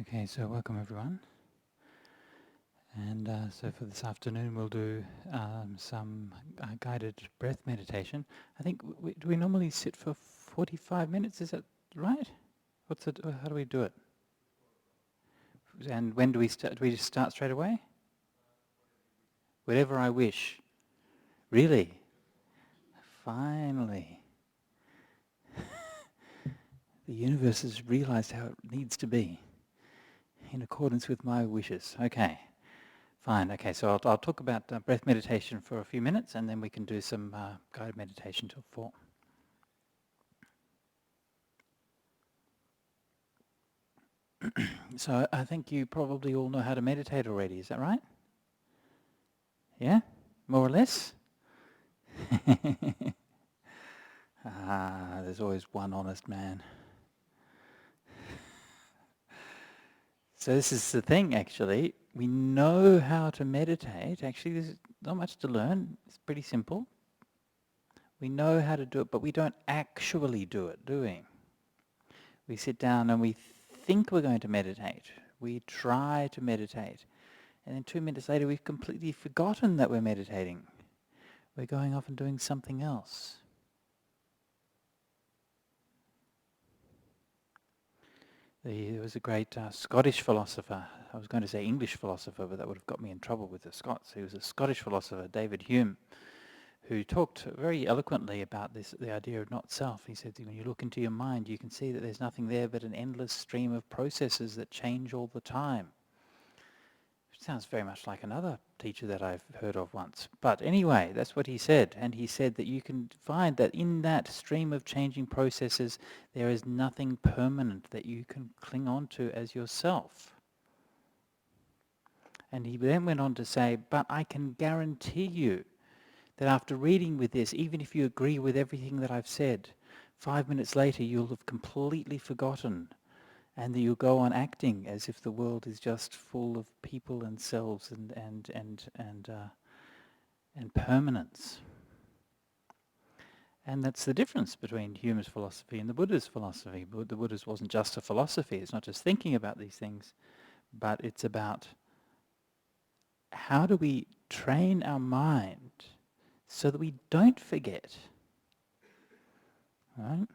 Okay, so welcome everyone. And so for this afternoon we'll do some guided breath meditation. I think, do we normally sit for 45 minutes, is that right? How do we do it? And when do we start? Do we just start straight away? Whatever I wish. Really? Finally. The universe has realized how it needs to be, in accordance with my wishes. Okay. Fine. Okay, so I'll talk about breath meditation for a few minutes, and then we can do some guided meditation till 4. So I think you probably all know how to meditate already. Is that right? Yeah, more or less. There's always one honest man. So this is the thing. Actually, we know how to meditate. Actually, there's not much to learn. It's pretty simple. We know how to do it, but we don't actually do it, do we? We sit down and we think we're going to meditate. We try to meditate. And then 2 minutes later, we've completely forgotten that we're meditating. We're going off and doing something else. There was a great Scottish philosopher. I was going to say English philosopher, but that would have got me in trouble with the Scots. He was a Scottish philosopher, David Hume, who talked very eloquently about the idea of not self. He said, when you look into your mind, you can see that there's nothing there but an endless stream of processes that change all the time. Which sounds very much like another teacher that I've heard of once. But anyway, that's what he said. And he said that you can find that in that stream of changing processes, there is nothing permanent that you can cling on to as yourself. And he then went on to say, but I can guarantee you that after reading with this, even if you agree with everything that I've said, 5 minutes later you'll have completely forgotten, and that you'll go on acting as if the world is just full of people and selves and permanence. And that's the difference between Hume's philosophy and the Buddha's philosophy. The Buddha's wasn't just a philosophy. It's not just thinking about these things, but it's about how do we train our mind so that we don't forget, right?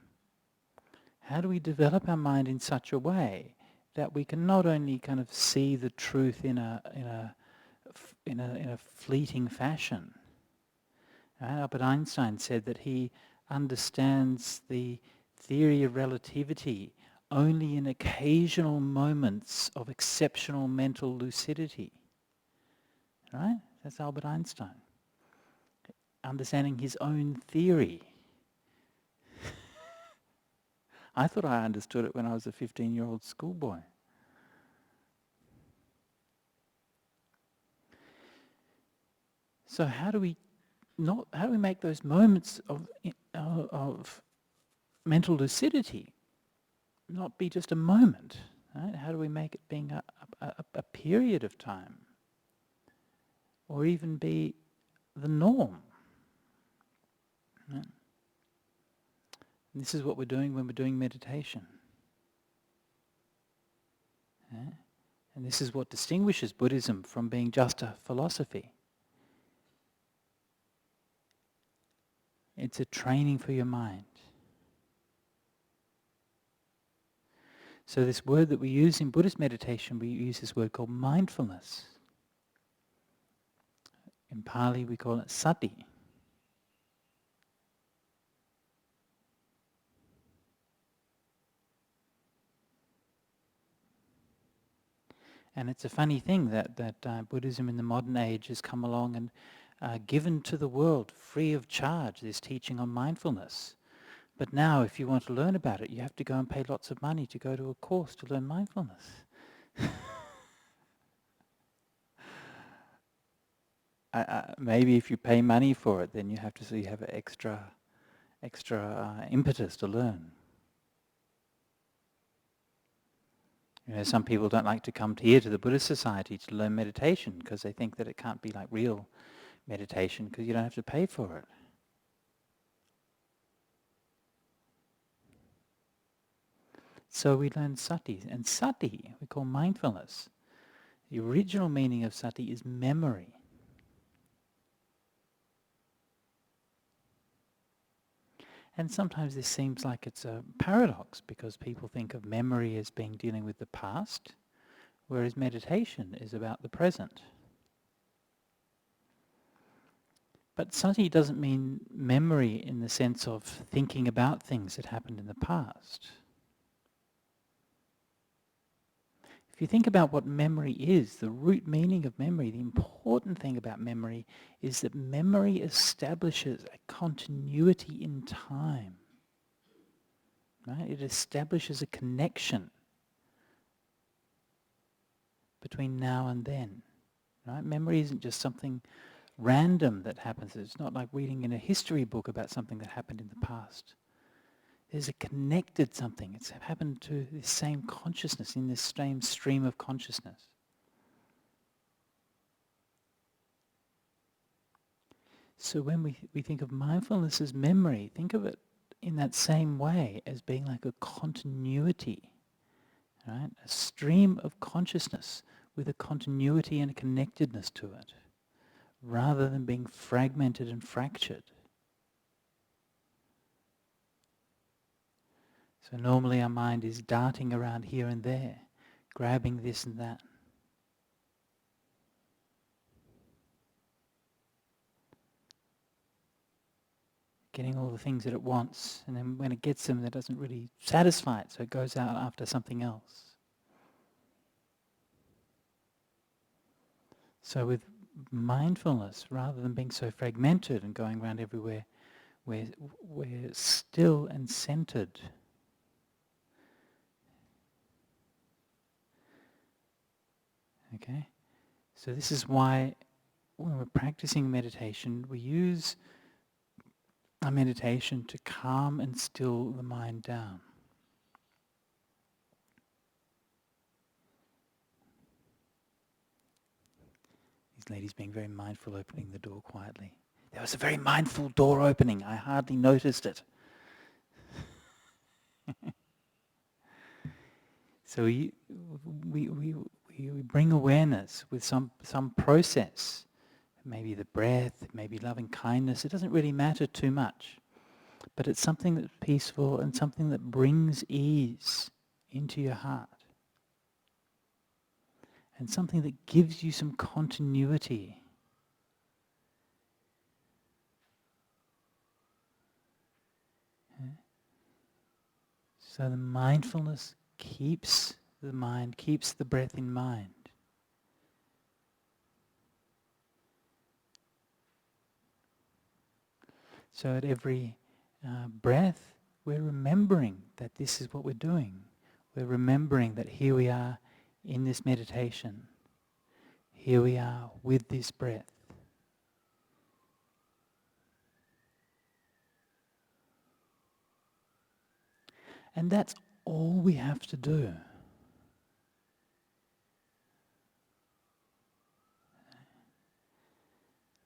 How do we develop our mind in such a way that we can not only kind of see the truth in a fleeting fashion? Albert Einstein said that he understands the theory of relativity only in occasional moments of exceptional mental lucidity. Right? That's Albert Einstein. Understanding his own theory. I thought I understood it when I was a 15-year-old schoolboy. So how do we make those moments of mental lucidity not be just a moment? Right? How do we make it being a period of time, or even be the norm? Right? And this is what we're doing when we're doing meditation. Yeah? And this is what distinguishes Buddhism from being just a philosophy. It's a training for your mind. So this word that we use in Buddhist meditation, we use this word called mindfulness. In Pali we call it sati. And it's a funny thing that Buddhism in the modern age has come along and given to the world free of charge this teaching on mindfulness. But now if you want to learn about it, you have to go and pay lots of money to go to a course to learn mindfulness. Maybe if you pay money for it, then you have to have an extra impetus to learn. You know, some people don't like to come here to the Buddhist Society to learn meditation because they think that it can't be like real meditation because you don't have to pay for it. So we learn sati, and sati we call mindfulness. The original meaning of sati is memory. And sometimes this seems like it's a paradox because people think of memory as being dealing with the past, whereas meditation is about the present. But sati doesn't mean memory in the sense of thinking about things that happened in the past. If you think about what memory is, the root meaning of memory, the important thing about memory is that memory establishes a continuity in time. Right? It establishes a connection between now and then. Right? Memory isn't just something random that happens. It's not like reading in a history book about something that happened in the past. There's a connected something. It's happened to this same consciousness, in this same stream of consciousness. So when we think of mindfulness as memory, think of it in that same way as being like a continuity, right? A stream of consciousness with a continuity and a connectedness to it, rather than being fragmented and fractured. So normally our mind is darting around here and there, grabbing this and that. Getting all the things that it wants, and then when it gets them, that doesn't really satisfy it, so it goes out after something else. So with mindfulness, rather than being so fragmented and going around everywhere, we're still and centered. Okay? So this is why when we're practicing meditation, we use a meditation to calm and still the mind down. These ladies being very mindful, opening the door quietly. There was a very mindful door opening. I hardly noticed it. So we bring awareness with some process. Maybe the breath, maybe loving kindness. It doesn't really matter too much. But it's something that's peaceful and something that brings ease into your heart. And something that gives you some continuity. Yeah? So the mindfulness keeps the mind, keeps the breath in mind. So at every breath, we're remembering that this is what we're doing. We're remembering that here we are in this meditation. Here we are with this breath. And that's all we have to do.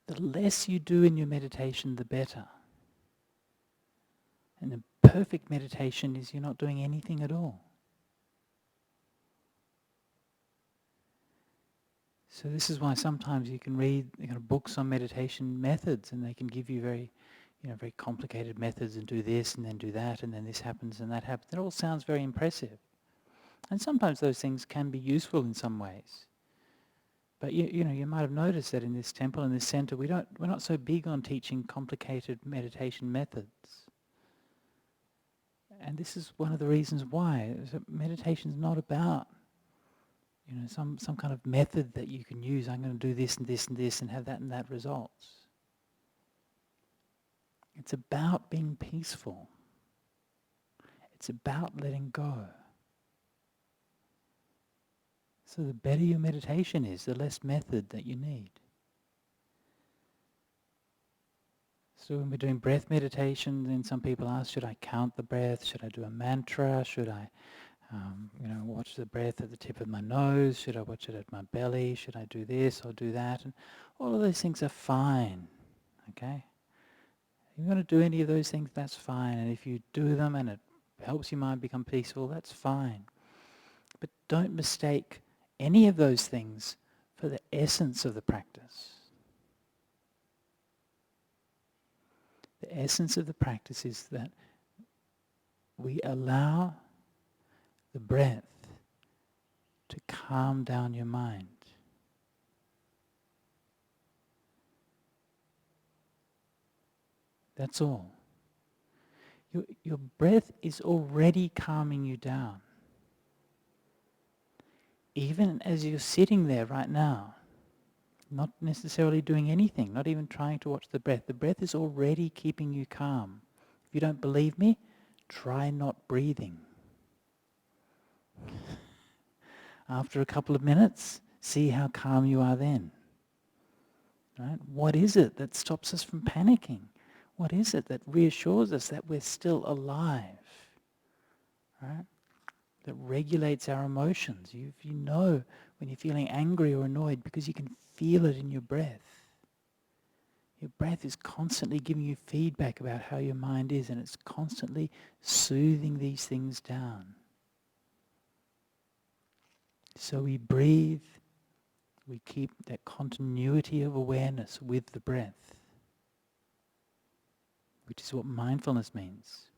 The less you do in your meditation, the better. And the perfect meditation is you're not doing anything at all. So this is why sometimes you can read books on meditation methods, and they can give you very complicated methods, and do this and then do that, and then this happens and that happens. It all sounds very impressive. And sometimes those things can be useful in some ways. But you might have noticed that in this temple, in this center, we're not so big on teaching complicated meditation methods. And this is one of the reasons why. Meditation is not about some kind of method that you can use. I'm going to do this and this and this and have that and that results. It's about being peaceful. It's about letting go. So the better your meditation is, the less method that you need. So when we're doing breath meditation, then some people ask, should I count the breath? Should I do a mantra? Should I watch the breath at the tip of my nose? Should I watch it at my belly? Should I do this or do that? And all of those things are fine, okay? If you're going to do any of those things, that's fine. And if you do them and it helps your mind become peaceful, that's fine. But don't mistake any of those things for the essence of the practice. The essence of the practice is that we allow the breath to calm down your mind. That's all. Your breath is already calming you down. Even as you're sitting there right now, not necessarily doing anything, not even trying to watch the breath is already keeping you calm. If you don't believe me, try not breathing. After a couple of minutes, see how calm you are then. Right? What is it that stops us from panicking? What is it that reassures us that we're still alive? Right? That regulates our emotions. You know when you're feeling angry or annoyed because you can feel it in your breath. Your breath is constantly giving you feedback about how your mind is, and it's constantly soothing these things down. So we breathe, we keep that continuity of awareness with the breath, which is what mindfulness means.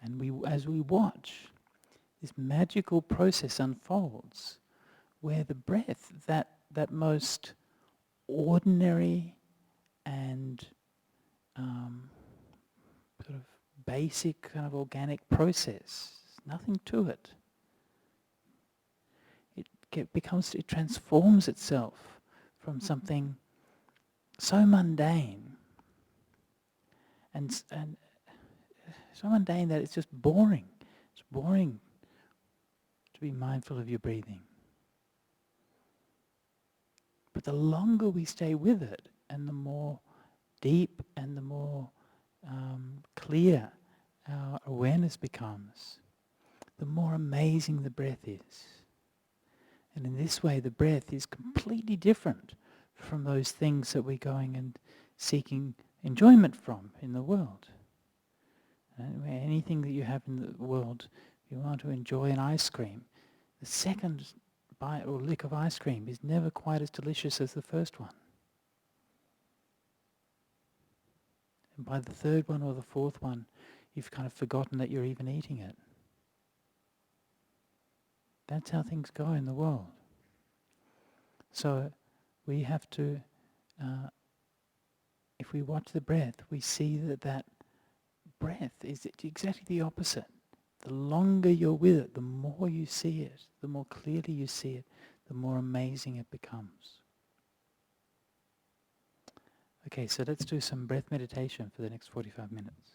And as we watch, this magical process unfolds where the breath, that most ordinary and sort of basic kind of organic process, nothing to it. It transforms itself from something so mundane and so mundane that it's just boring. It's boring to be mindful of your breathing. But the longer we stay with it, and the more deep and the more clear our awareness becomes, the more amazing the breath is. And in this way, the breath is completely different from those things that we're going and seeking enjoyment from in the world. Anything that you have in the world, you want to enjoy an ice cream, the second bite or lick of ice cream is never quite as delicious as the first one. And by the third one or the fourth one, you've kind of forgotten that you're even eating it. That's how things go in the world. So we have to, if we watch the breath, we see that breath is exactly the opposite. The longer you're with it, the more you see it, the more clearly you see it, the more amazing it becomes. Okay, so let's do some breath meditation for the next 45 minutes.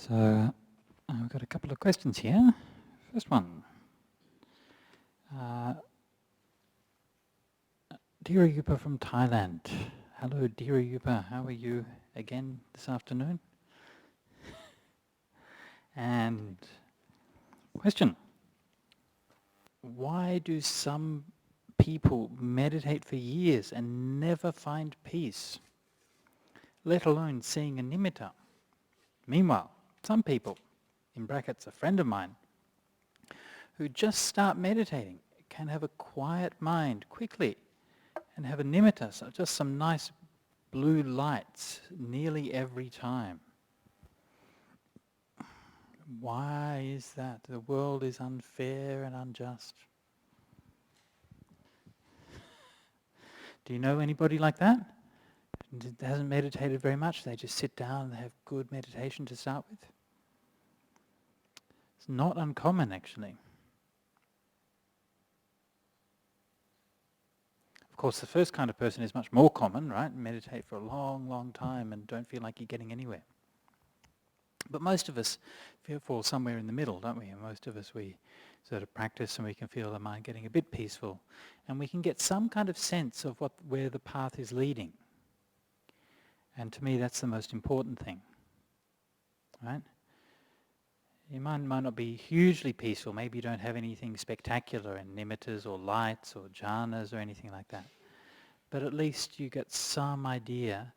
So I've got a couple of questions here. First one. Dirayupa from Thailand. Hello Dirayupa, how are you again this afternoon? And question. Why do some people meditate for years and never find peace, let alone seeing a nimitta? Meanwhile, some people, in brackets a friend of mine, who just start meditating can have a quiet mind quickly and have a nimitta, so just some nice blue lights nearly every time. Why is that? The world is unfair and unjust. Do you know anybody like that? Hasn't meditated very much, they just sit down and have good meditation to start with? It's not uncommon, actually. Of course, the first kind of person is much more common, right? Meditate for a long, long time and don't feel like you're getting anywhere. But most of us fall somewhere in the middle, don't we? And most of us, we sort of practice and we can feel the mind getting a bit peaceful. And we can get some kind of sense of where the path is leading. And to me, that's the most important thing, right? Your mind might not be hugely peaceful. Maybe you don't have anything spectacular in nimittas or lights or jhanas or anything like that. But at least you get some idea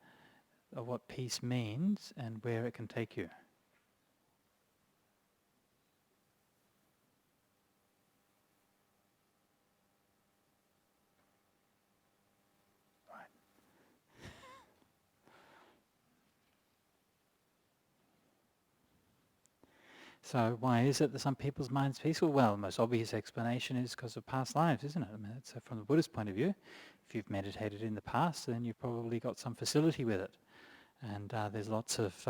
of what peace means and where it can take you. So why is it that some people's minds peaceful? Well, the most obvious explanation is because of past lives, isn't it? I mean, that's from the Buddhist point of view. If you've meditated in the past, then you've probably got some facility with it. And there's lots of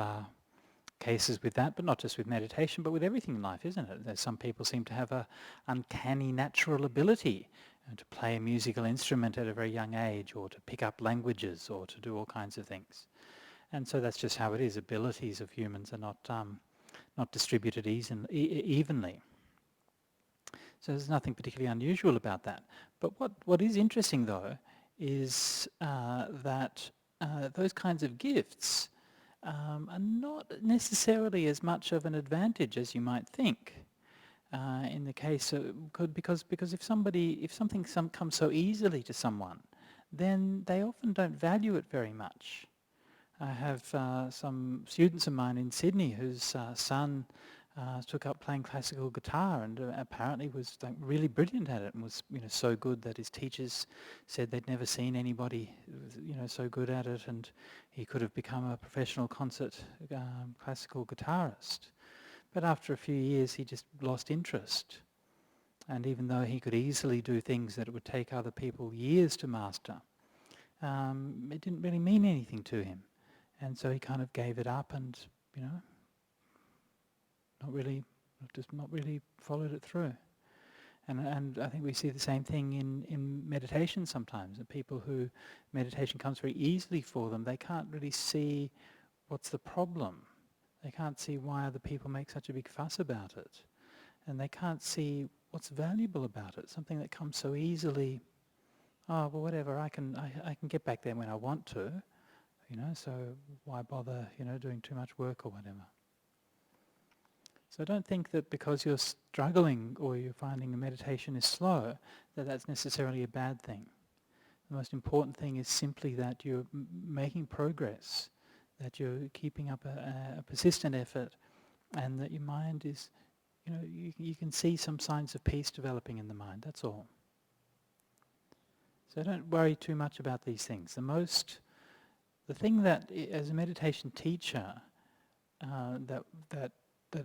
cases with that, but not just with meditation, but with everything in life, isn't it? There's some people seem to have a uncanny natural ability to play a musical instrument at a very young age, or to pick up languages, or to do all kinds of things. And so that's just how it is. Abilities of humans are not distributed evenly. So there's nothing particularly unusual about that. But what is interesting, though, is that those kinds of gifts are not necessarily as much of an advantage as you might think. In the case of, because if something comes so easily to someone, then they often don't value it very much. I have some students of mine in Sydney whose son took up playing classical guitar and apparently was really brilliant at it, and was so good that his teachers said they'd never seen anybody so good at it, and he could have become a professional concert classical guitarist. But after a few years he just lost interest, and even though he could easily do things that it would take other people years to master, it didn't really mean anything to him. And so he kind of gave it up and, not really followed it through. And I think we see the same thing in meditation sometimes. The people who meditation comes very easily for them, they can't really see what's the problem. They can't see why other people make such a big fuss about it. And they can't see what's valuable about it. Something that comes so easily, oh, well, whatever, I can get back there when I want to. So why bother, doing too much work or whatever. So I don't think that because you're struggling or you're finding the meditation is slow, that that's necessarily a bad thing. The most important thing is simply that you're making progress, that you're keeping up a persistent effort, and that your mind is, you can see some signs of peace developing in the mind, that's all. So don't worry too much about these things. The thing that, as a meditation teacher, that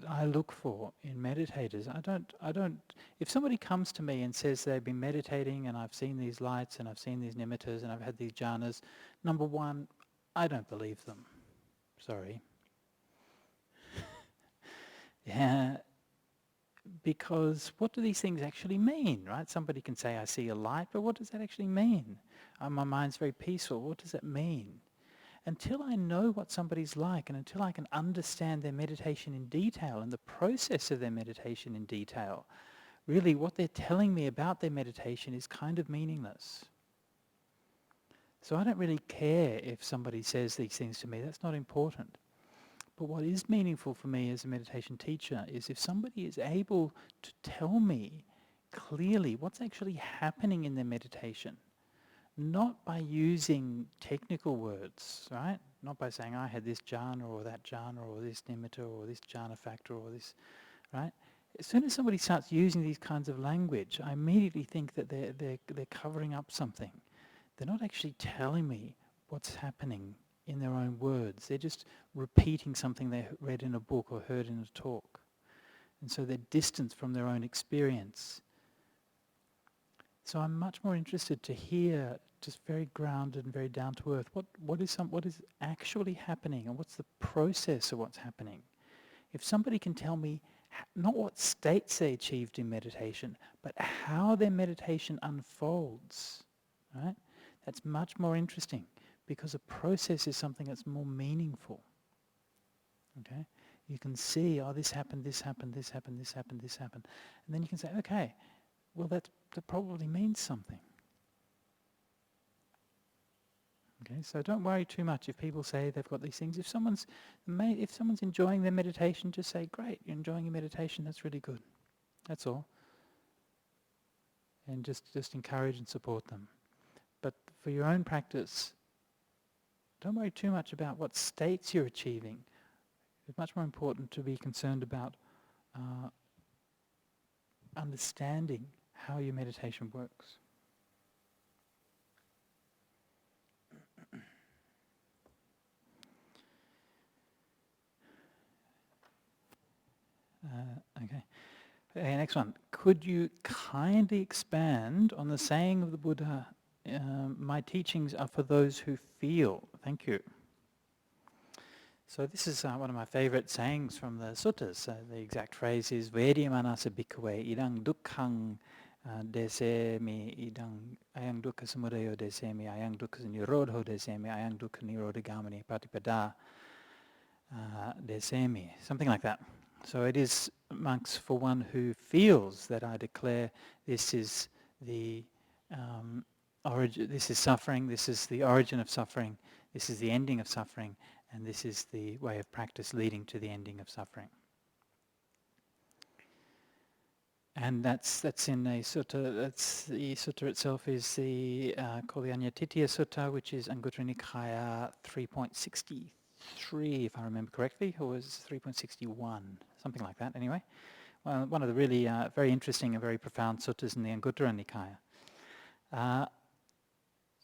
I look for in meditators, I don't. If somebody comes to me and says they've been meditating and I've seen these lights and I've seen these nimittas and I've had these jhanas, number one, I don't believe them. Sorry. Yeah. Because what do these things actually mean, right? Somebody can say, I see a light, but what does that actually mean? My mind's very peaceful. What does that mean? until I know what somebody's like and until I can understand their meditation in detail and the process of their meditation in detail, really what they're telling me about their meditation is kind of meaningless. So I don't really care if somebody says these things to me. That's not important. But what is meaningful for me as a meditation teacher is if somebody is able to tell me clearly what's actually happening in their meditation, not by using technical words, right? Not by saying, I had this jhana or that jhana or this nimitta or this jhana factor or this, right? As soon as somebody starts using these kinds of language, I immediately think that they're covering up something. They're not actually telling me what's happening in their own words. They're just repeating something they read in a book or heard in a talk. And so they're distant from their own experience. So I'm much more interested to hear, just very grounded and very down to earth, what is actually happening and what's the process of what's happening. If somebody can tell me not what states they achieved in meditation, but how their meditation unfolds, right? That's much more interesting because a process is something that's more meaningful. Okay? You can see, this happened, this happened, this happened, this happened, this happened. And then you can say, okay, well that probably means something. Okay, so don't worry too much if people say they've got these things. If someone's enjoying their meditation, just say, great, you're enjoying your meditation, that's really good. That's all. And just encourage and support them. But for your own practice, don't worry too much about what states you're achieving. It's much more important to be concerned about understanding how your meditation works. Okay. Okay, next one. Could you kindly expand on the saying of the Buddha, my teachings are for those who feel? Thank you. So this is one of my favorite sayings from the suttas. The exact phrase is, Vedyamanasa bhikkhave idang dukkhang desemi idang ayang dukkha samudaya desemi ayang dukkha nirodho desemi ayang dukkha nirodhagamani patipada desemi. Something like that. So it is, monks, for one who feels that I declare this is the origin, this is suffering, this is the origin of suffering, this is the ending of suffering, and this is the way of practice leading to the ending of suffering. And that's in a sutta. That's the sutta itself is the called the Anyatitiya Sutta, which is Anguttara Nikaya 3.63, if I remember correctly, or was 3.61, something like that. Anyway, one of the really very interesting and very profound suttas in the Anguttara Nikaya.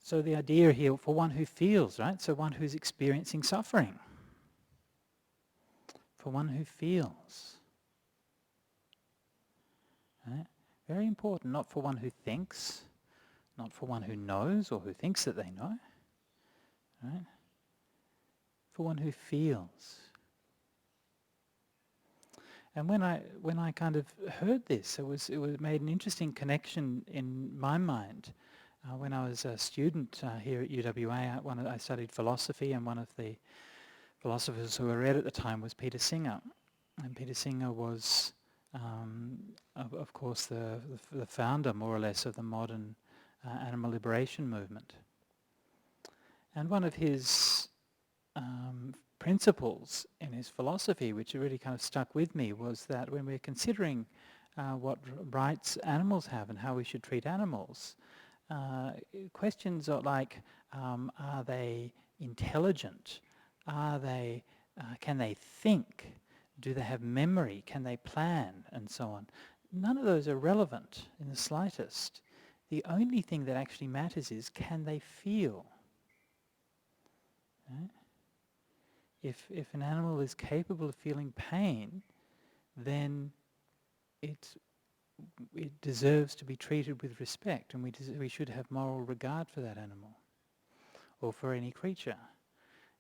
So the idea here, for one who feels, right? So one who's experiencing suffering. For one who feels. Right? Very important, not for one who thinks, not for one who knows or who thinks that they know. Right? For one who feels. And when I kind of heard this, it made an interesting connection in my mind. When I was a student here at UWA, I studied philosophy, and one of the philosophers who I read at the time was Peter Singer. And Peter Singer was, of course, the founder, more or less, of the modern animal liberation movement. And one of his principles in his philosophy, which really kind of stuck with me, was that when we're considering what rights animals have and how we should treat animals, questions are like, are they intelligent? Can they think? Do they have memory? Can they plan? And so on. None of those are relevant in the slightest. The only thing that actually matters is, can they feel? Right? If an animal is capable of feeling pain, then it deserves to be treated with respect, and we should have moral regard for that animal, or for any creature.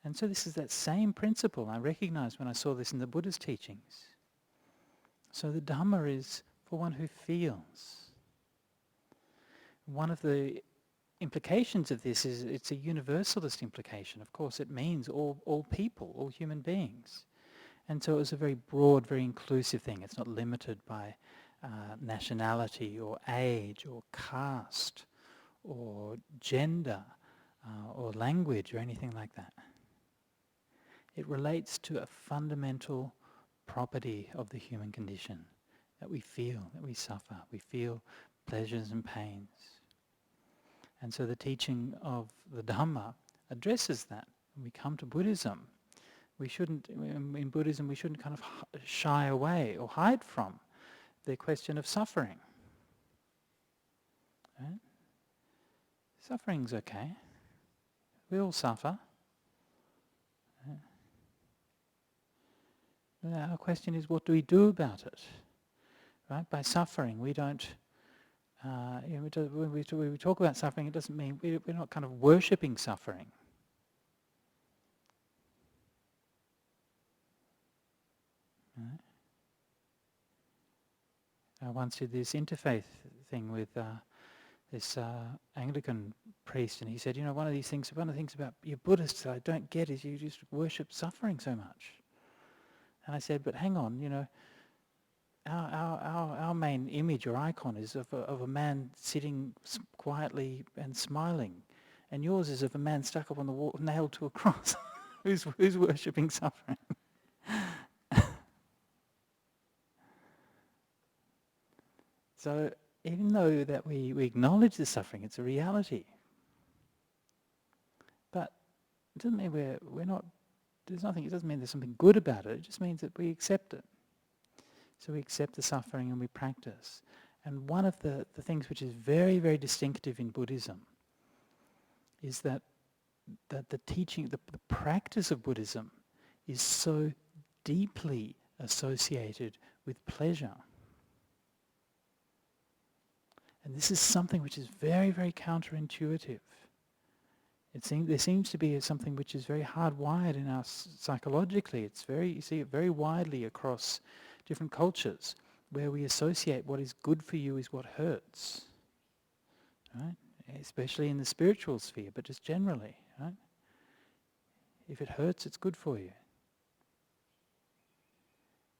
And so this is that same principle I recognized when I saw this in the Buddha's teachings. So the Dhamma is for one who feels. One of the implications of this is it's a universalist implication. Of course, it means all people, all human beings. And so it was a very broad, very inclusive thing. It's not limited by nationality or age or caste or gender or language or anything like that. It relates to a fundamental property of the human condition, that we feel, that we suffer, we feel pleasures and pains. And so the teaching of the Dhamma addresses that. When we come to Buddhism, we shouldn't, in Buddhism, we shouldn't kind of shy away or hide from the question of suffering. Right? Suffering's okay. We all suffer. Right? Our question is, what do we do about it? Right? By suffering, we don't. When we talk about suffering, it doesn't mean we're not kind of worshipping suffering. Right? I once did this interfaith thing with this Anglican priest, and he said, one of the things about you Buddhists that I don't get is you just worship suffering so much. And I said, but hang on, our main image or icon is of a man sitting quietly and smiling, and yours is of a man stuck up on the wall, nailed to a cross, who's worshipping suffering. So even though that we acknowledge the suffering, it's a reality. But it doesn't mean we're not. It doesn't mean there's something good about it. It just means that we accept it. So we accept the suffering and we practice. And one of the things which is very, very distinctive in Buddhism is that the teaching, the practice of Buddhism is so deeply associated with pleasure. And this is something which is very, very counterintuitive. There seems to be something which is very hardwired in us psychologically. You see it very widely across different cultures, where we associate what is good for you is what hurts, right? Especially in the spiritual sphere, but just generally, right? If it hurts, it's good for you.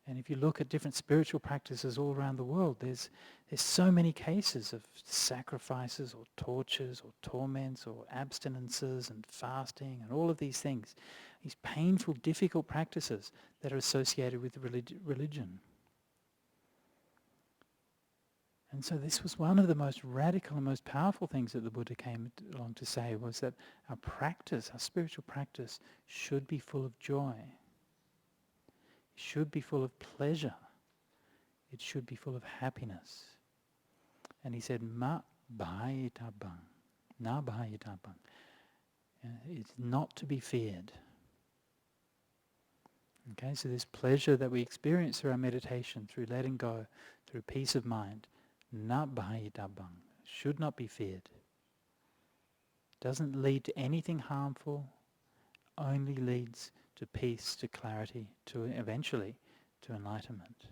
And if you look at different spiritual practices all around the world, there's so many cases of sacrifices or tortures or torments or abstinences and fasting and all of these things, these painful, difficult practices that are associated with religion. And so this was one of the most radical and most powerful things that the Buddha came along to say, was that our practice, our spiritual practice, should be full of joy. It should be full of pleasure. It should be full of happiness. And he said, Ma bhayitabang. Na bhayitabang. It's not to be feared. Okay, so this pleasure that we experience through our meditation, through letting go, through peace of mind, na bhayitabang, should not be feared. Doesn't lead to anything harmful, only leads to peace, to clarity, to eventually to enlightenment.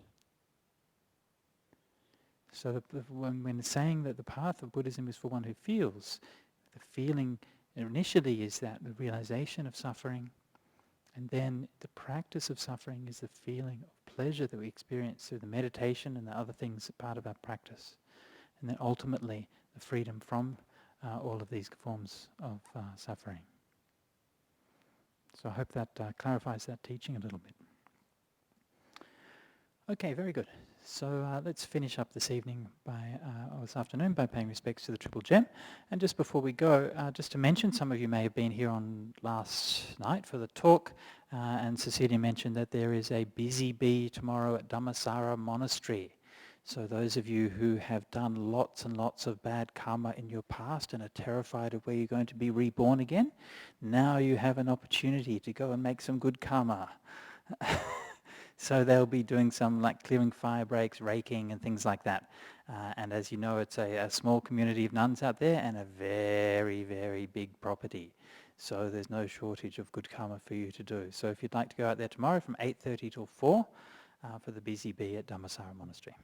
So when saying that the path of Buddhism is for one who feels, the feeling initially is that the realization of suffering, and then the practice of suffering is the feeling of pleasure that we experience through the meditation and the other things that are part of our practice. And then ultimately the freedom from all of these forms of suffering. So I hope that clarifies that teaching a little bit. Okay, very good. So let's finish up this evening or this afternoon by paying respects to the Triple Gem. And just before we go, just to mention, some of you may have been here on last night for the talk, and Cecilia mentioned that there is a busy bee tomorrow at Dhammasara Monastery. So those of you who have done lots and lots of bad karma in your past and are terrified of where you're going to be reborn again, now you have an opportunity to go and make some good karma. So they'll be doing some like clearing fire breaks, raking and things like that. And as you know, it's a small community of nuns out there and a very, very big property. So there's no shortage of good karma for you to do. So if you'd like to go out there tomorrow from 8:30 till 4 for the busy bee at Dhammasara Monastery.